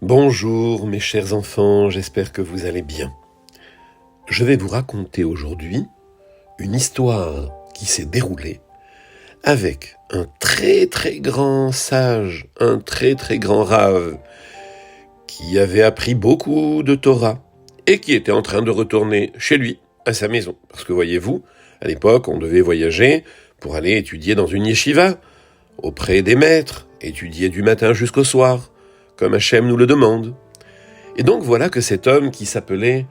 Bonjour mes chers enfants, j'espère que vous allez bien. Je vais vous raconter aujourd'hui une histoire qui s'est déroulée avec un très très grand sage, un très très grand rave, qui avait appris beaucoup de Torah et qui était en train de retourner chez lui, à sa maison. Parce que voyez-vous, à l'époque, on devait voyager pour aller étudier dans une yeshiva, auprès des maîtres, étudier du matin jusqu'au soir, comme Hachem nous le demande. Et donc voilà que cet homme qui s'appelait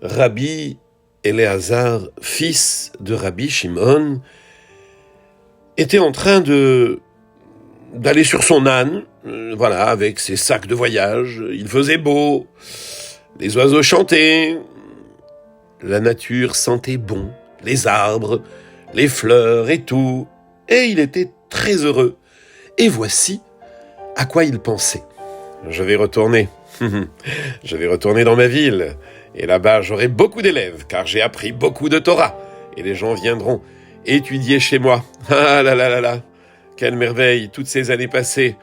Rabbi Éléazar, fils de Rabbi Shimon, était en train d'aller sur son âne, avec ses sacs de voyage. Il faisait beau, les oiseaux chantaient, la nature sentait bon, les arbres, les fleurs et tout, et il était très heureux. Et voici à quoi il pensait. Je vais retourner dans ma ville, et là-bas j'aurai beaucoup d'élèves, car j'ai appris beaucoup de Torah, et les gens viendront étudier chez moi. Ah là là là là, quelle merveille, toutes ces années passées.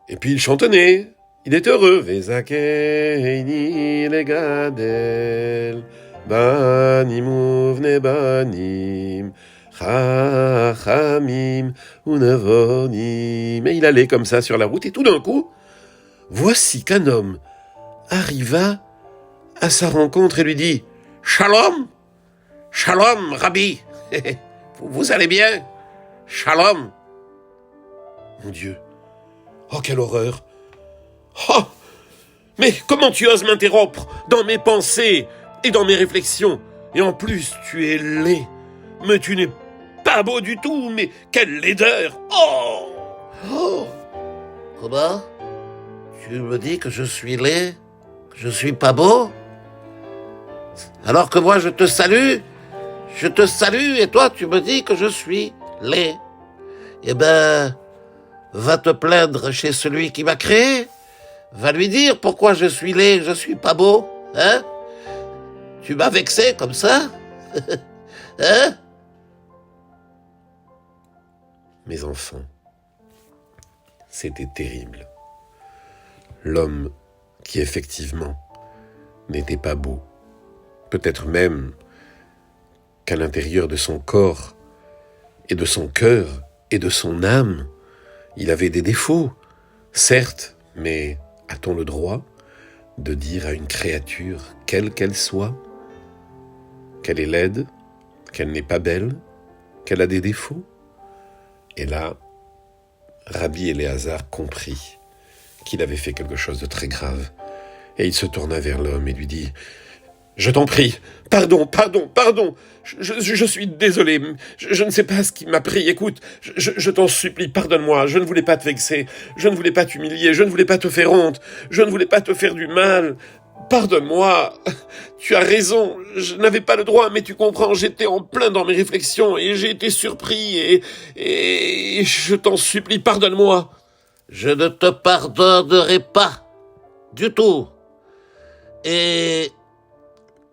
Et puis il chantonnait, il était heureux. Vezakeini legadel, banim uvne banim, chachamim unevonim. Et il allait comme ça sur la route, et tout d'un coup, voici qu'un homme arriva à sa rencontre et lui dit « Shalom, Shalom, Rabbi, vous allez bien? Shalom !» Mon Dieu, oh quelle horreur! Oh, mais comment tu oses m'interrompre dans mes pensées et dans mes réflexions? Et en plus, tu es laid, mais tu n'es pas beau du tout, mais quelle laideur! Oh! Oh! Comment? Tu me dis que je suis laid? Que je suis pas beau? Alors que moi je te salue, et toi tu me dis que je suis laid. Eh ben, va te plaindre chez celui qui m'a créé. Va lui dire pourquoi je suis laid, que je suis pas beau, hein? Tu m'as vexé comme ça? Hein? Mes enfants, c'était terrible. L'homme qui effectivement n'était pas beau, peut-être même qu'à l'intérieur de son corps et de son cœur et de son âme, il avait des défauts, certes, mais a-t-on le droit de dire à une créature, quelle qu'elle soit, qu'elle est laide, qu'elle n'est pas belle, qu'elle a des défauts? Et là, Rabbi Éléazar comprit qu'il avait fait quelque chose de très grave. Et il se tourna vers l'homme et lui dit « Je t'en prie, pardon, je suis désolé, je ne sais pas ce qui m'a pris, écoute, je t'en supplie, pardonne-moi, je ne voulais pas te vexer, je ne voulais pas t'humilier, je ne voulais pas te faire honte, je ne voulais pas te faire du mal, pardonne-moi, tu as raison, je n'avais pas le droit, mais tu comprends, j'étais en plein dans mes réflexions et j'ai été surpris et je t'en supplie, pardonne-moi. » Je ne te pardonnerai pas du tout. Et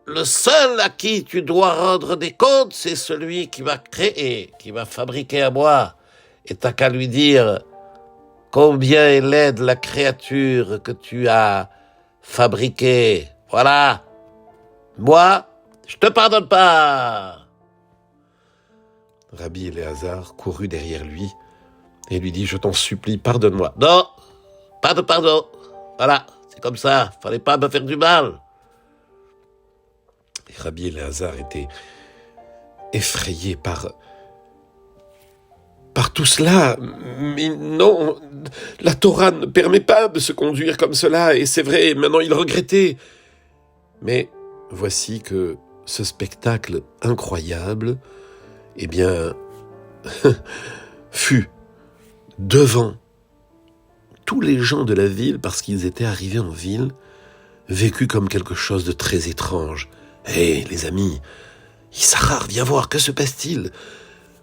le seul à qui tu dois rendre des comptes, c'est celui qui m'a créé, qui m'a fabriqué à moi. Et t'as qu'à lui dire combien est laide la créature que tu as fabriquée. Voilà. Moi, je te pardonne pas. Rabbi Éléazar courut derrière lui et lui dit « Je t'en supplie, pardonne-moi. » Non, pas de pardon. Voilà, c'est comme ça, fallait pas me faire du mal. Et Rabbi Éléazar était effrayé par tout cela. Mais non, la Torah ne permet pas de se conduire comme cela, et c'est vrai, maintenant il regrettait. Mais voici que ce spectacle incroyable, eh bien, fut devant tous les gens de la ville, parce qu'ils étaient arrivés en ville, vécu comme quelque chose de très étrange. Hé, les amis, Issachar, viens voir, que se passe-t-il?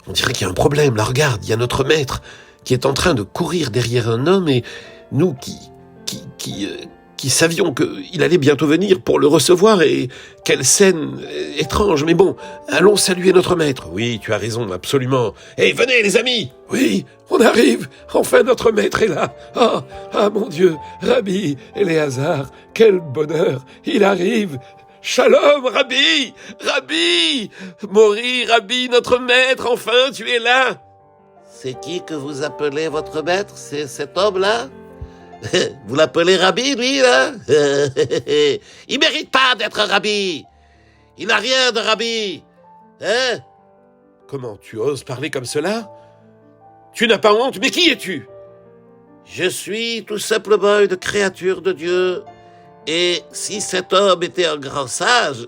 On dirait qu'il y a un problème, là, regarde, il y a notre maître qui est en train de courir derrière un homme, et nous qui qui savions qu'il allait bientôt venir pour le recevoir, et quelle scène étrange, mais bon, allons saluer notre maître. Oui, tu as raison, absolument. Hé, venez les amis. Oui, on arrive, enfin notre maître est là. Ah mon Dieu, Rabbi Éléazar, quel bonheur, il arrive. Shalom, Rabbi, Rabbi, Mori, Rabbi, notre maître, enfin tu es là. C'est qui que vous appelez votre maître? C'est cet homme-là? Vous l'appelez Rabbi, lui, là? Il mérite pas d'être Rabbi. Il n'a rien de Rabbi. Hein? Comment tu oses parler comme cela? Tu n'as pas honte, mais qui es-tu? Je suis tout simplement une créature de Dieu. Et si cet homme était un grand sage,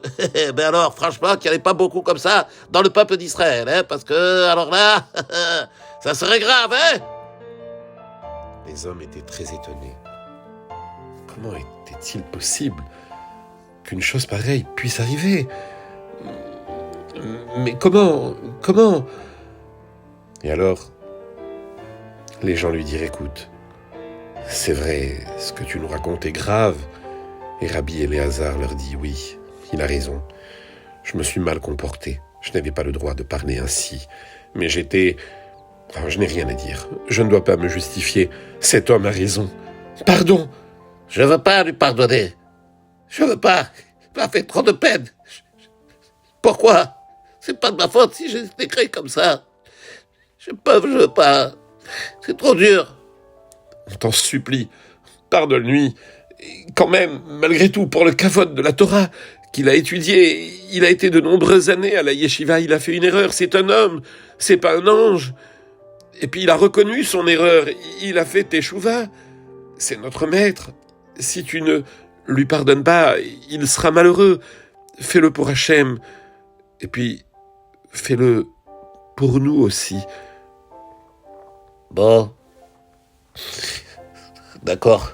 ben alors, franchement, qu'il n'y en ait pas beaucoup comme ça dans le peuple d'Israël, hein, parce que, alors là, ça serait grave, hein? Les hommes étaient très étonnés. Comment était-il possible qu'une chose pareille puisse arriver? Mais comment? Et alors, les gens lui dirent, écoute, c'est vrai, ce que tu nous racontes est grave. Et Rabbi Éléazar leur dit, oui, il a raison. Je me suis mal comporté. Je n'avais pas le droit de parler ainsi. Mais j'étais... Enfin, je n'ai rien à dire. Je ne dois pas me justifier. Cet homme a raison. Pardon. Je veux pas lui pardonner. Je veux pas. Il m'a fait trop de peine. Pourquoi? C'est pas de ma faute si j'ai été créé comme ça. Je veux pas. C'est trop dur. On t'en supplie. Pardonne-lui. Quand même, malgré tout, pour le kavod de la Torah qu'il a étudié, il a été de nombreuses années à la yeshiva, il a fait une erreur, c'est un homme, c'est pas un ange. Et puis il a reconnu son erreur, il a fait teshuva, c'est notre maître. Si tu ne lui pardonnes pas, il sera malheureux. Fais-le pour Hachem, et puis fais-le pour nous aussi. Bon, d'accord.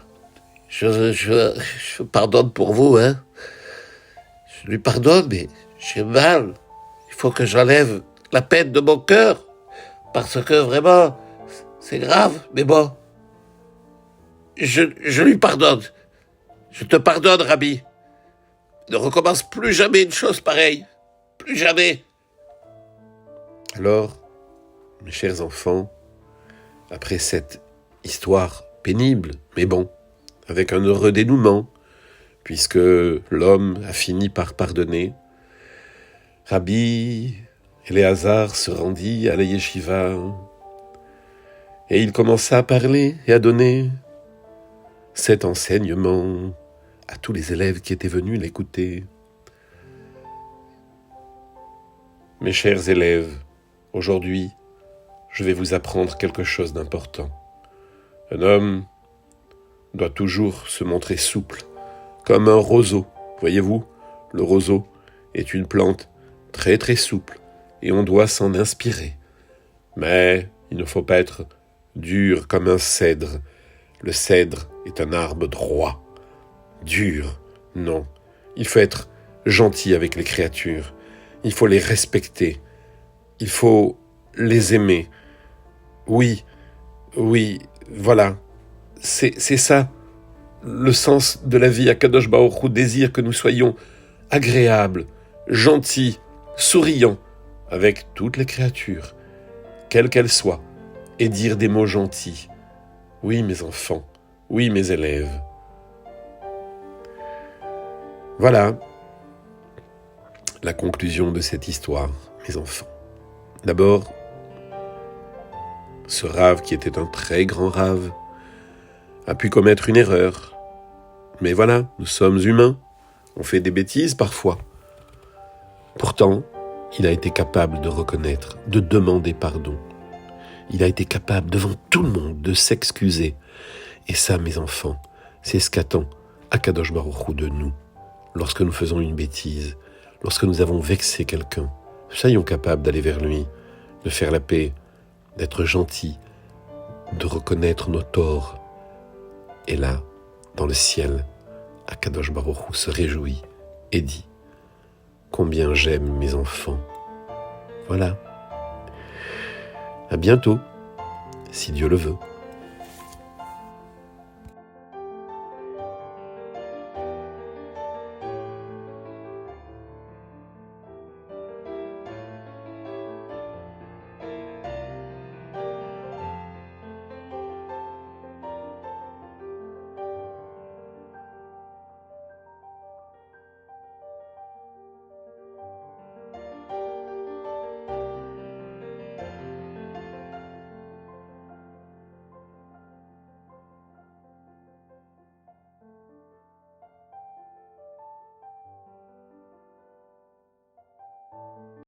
Je pardonne pour vous, hein. Je lui pardonne, mais j'ai mal. Il faut que j'enlève la peine de mon cœur. Parce que vraiment, c'est grave, mais bon. Je lui pardonne. Je te pardonne, Rabbi. Ne recommence plus jamais une chose pareille. Plus jamais. Alors, mes chers enfants, après cette histoire pénible, mais bon, avec un heureux dénouement, puisque l'homme a fini par pardonner, Rabbi Éléazar se rendit à la yeshiva et il commença à parler et à donner cet enseignement à tous les élèves qui étaient venus l'écouter. Mes chers élèves, aujourd'hui, je vais vous apprendre quelque chose d'important. Un homme doit toujours se montrer souple, comme un roseau. Voyez-vous, le roseau est une plante très très souple, et on doit s'en inspirer. Mais il ne faut pas être dur comme un cèdre. Le cèdre est un arbre droit. Dur, non. Il faut être gentil avec les créatures. Il faut les respecter. Il faut les aimer. Oui, voilà. C'est ça, le sens de la vie. Akadosh Baruch Hu désire que nous soyons agréables, gentils, souriants avec toutes les créatures, quelles qu'elles soient, et dire des mots gentils. Oui, mes enfants, oui, mes élèves. Voilà la conclusion de cette histoire, mes enfants. D'abord, ce rave qui était un très grand rave a pu commettre une erreur. Mais voilà, nous sommes humains, on fait des bêtises parfois. Pourtant, il a été capable de reconnaître, de demander pardon. Il a été capable devant tout le monde de s'excuser. Et ça, mes enfants, c'est ce qu'attend Akadosh Baruch Hu de nous. Lorsque nous faisons une bêtise, lorsque nous avons vexé quelqu'un, soyons capables d'aller vers lui, de faire la paix, d'être gentils, de reconnaître nos torts. Et là, dans le ciel, Akadosh Baruch Hu se réjouit et dit « Combien j'aime mes enfants !» Voilà. À bientôt, si Dieu le veut.